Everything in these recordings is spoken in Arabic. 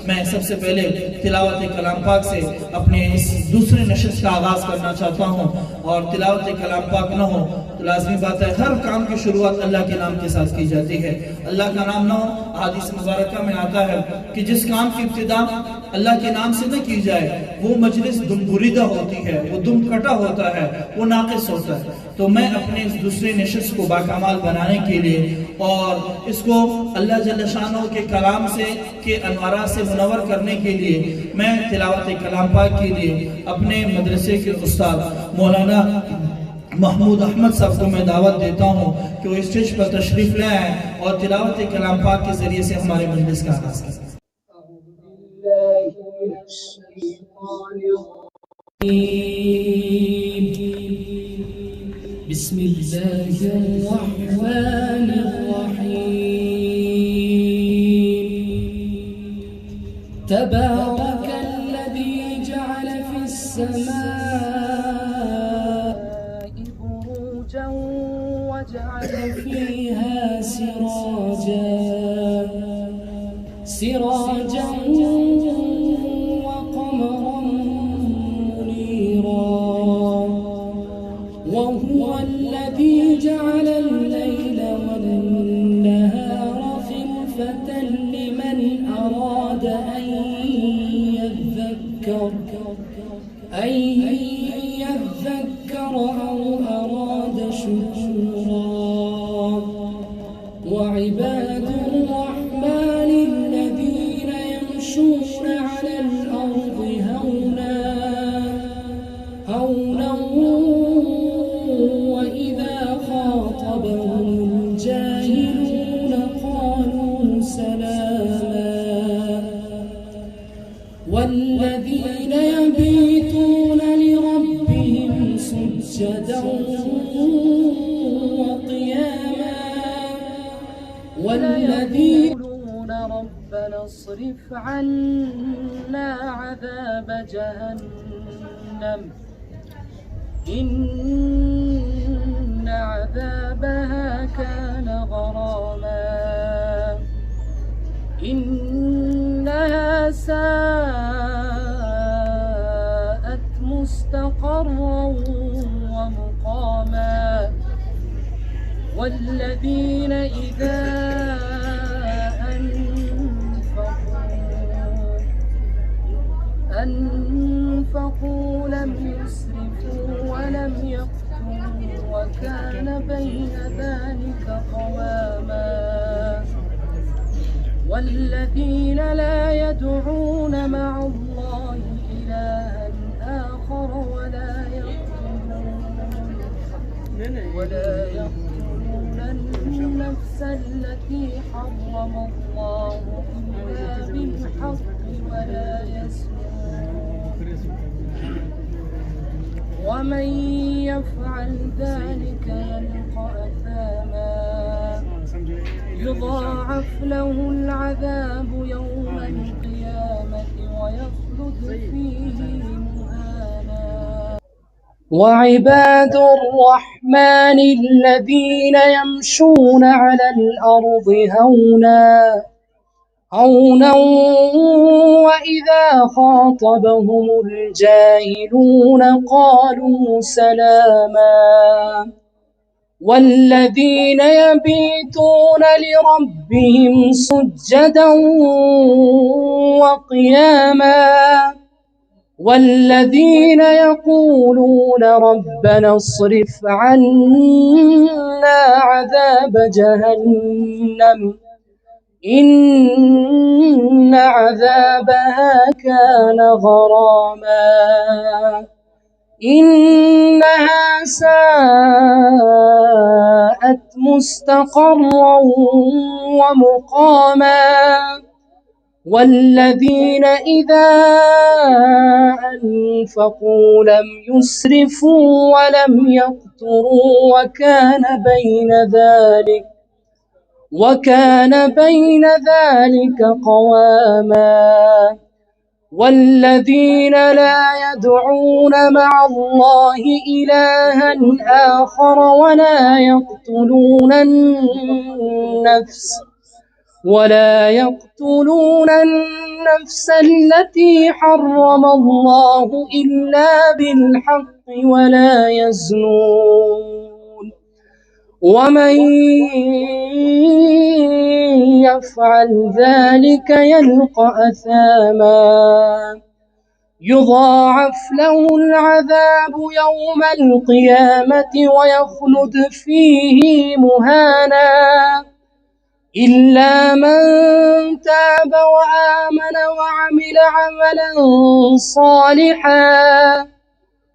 मैं सबसे पहले तिलावत कलाम पाक से अपने इस दूसरे नशिस्त का आगाज़ करना चाहता हूँ। और तिलावत कलाम पाक न हो तो लाजमी बात है हर काम की शुरुआत अल्लाह के नाम के साथ की जाती है। अल्लाह का नाम न हो, हदीस मुबारका में आता है कि जिस काम की इब्तिदा अल्लाह के नाम से न की जाए वो मजलिस दुमबुरीदा होती है, वो दुम कटा होता है, वो नाक़िस होता है। तो मैं अपने इस दूसरे नशिस्त को बाकमाल बनाने के लिए और इसको अल्लाह जल्ल शानो के कलाम से के अनवारा से मुनव्वर करने के लिए मैं तिलावत कलाम पाक के लिए अपने मदरसे के उस्ताद मौलाना महमूद अहमद साहब को मैं दावत देता हूँ कि वो स्टेज पर तशरीफ ले आए और तिलावत कलाम पाक के जरिए से हमारे मजलिस का आगाज़ करें। बिस्मिल्लाहिर्रहमानिर्रहीम तबारकल्लज़ी जअल फिस्समाई बुरूजन वजअल फीहा सिराजन وهو الذي جعل الليل والنهار خلفة لمن أراد أن يذكر أو أراد شكورا وعباد الرحمن الذين يمشون على الأرض هونا وإذا خاطبهم الجاهلون قالوا سلاما والذين يبيتون لربهم سجدا وقياما والذين يقولون ربنا اصرف عنا عذاب جهنم إن عذابها كان غراما إنها ساءت مستقرا ومقاما والذين إذا أنفقوا لم يسرفوا ولم يقتروا وكان بين ذلك قواما والذين لا يدعون مع الله إلها آخر ولا يقتلون النفس التي حرم الله إلا بالحق ولا يزنون ومن يفعل ذلك يلقى أثاما يضاعف له العذاب يوم القيامة ويخلد فيه مهانا وعباد الرحمن الذين يمشون على الأرض هونا وإذا خاطبهم الجاهلون قالوا سلاما والذين يبيتون لربهم سجدا وقياما والذين يقولون ربنا اصرف عنا عذاب جهنم إن عذابها كان غراما إنها ساءت مستقرا ومقاما والذين إذا أنفقوا لم يسرفوا ولم يقتروا وكان بين ذلك قواما والذين لا يدعون مع الله إلها آخر ولا يقتلون ولا يقتلون النفس التي حرم الله إلا بالحق ولا يزنون ومن يفعل ذلك يلقى أثاما يضاعف له العذاب يوم القيامة ويخلد فيه مهانا إلا من تاب وآمن وعمل عملا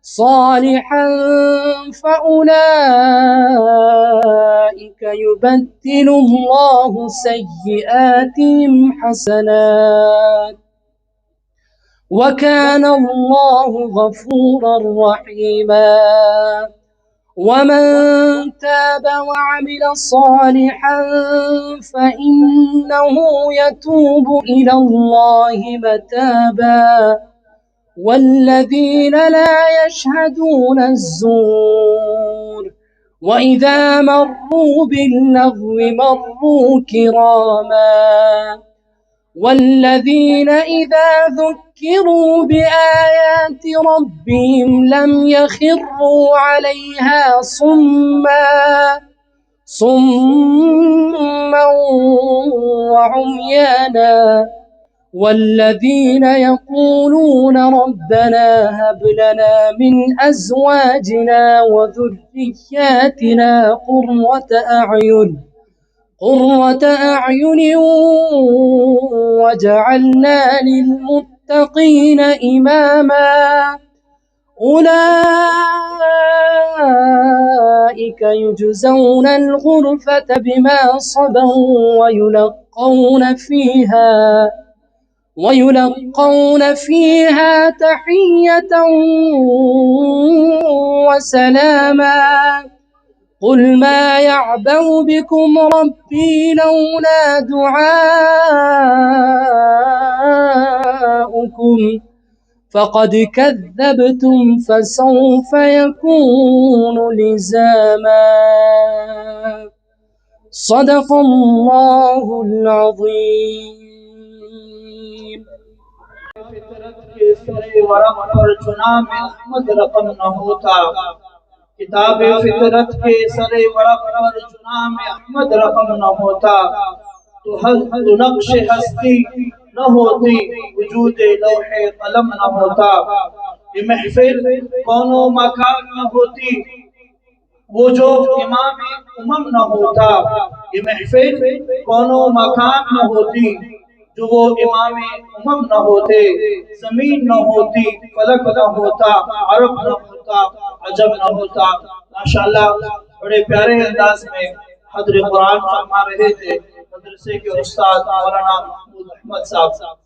صالحا فأولئك يبدل الله سيئاتهم حسنات وكان الله غفورا رحيما ومن تاب وعمل صالحا فإنه يتوب إلى الله متابا والذين لا يشهدون الزور وإذا مروا باللغو مروا كراما والذين إذا ذكروا بآيات ربهم لم يخروا عليها صما وعميانا والذين يقولون ربنا هب لنا من أزواجنا وذرياتنا قرة أعين وجعلنا للمتقين إماما أولئك يجزون الغرفة بما صبروا ويلقون فيها تحية وسلاما قل ما يعبأ بكم ربي لولا دعاؤكم فقد كذبتم فسوف يكون لزاما صدق الله العظيم फितरत के सरे वरक पर चुना में अहमद रकम न होता किताब फितरत के सरे वरक पर चुना में अहमद रकम न होता तो नक्श हस्ती न होती वजूद लौहे कलम न होता ये महफिल कौनो मकान न होती वो जो इमाम उमम न होता ये महफिल कौनो मकान न होती जो वो इमाम उमम न होते जमीन न होती फलक न होता अरब न होता अजब न होता। माशाअल्लाह बड़े प्यारे अंदाज में हदर कुरान फरमा रहे थे मदरसे के उस्ताद मौलाना महमूद अहमद साहब।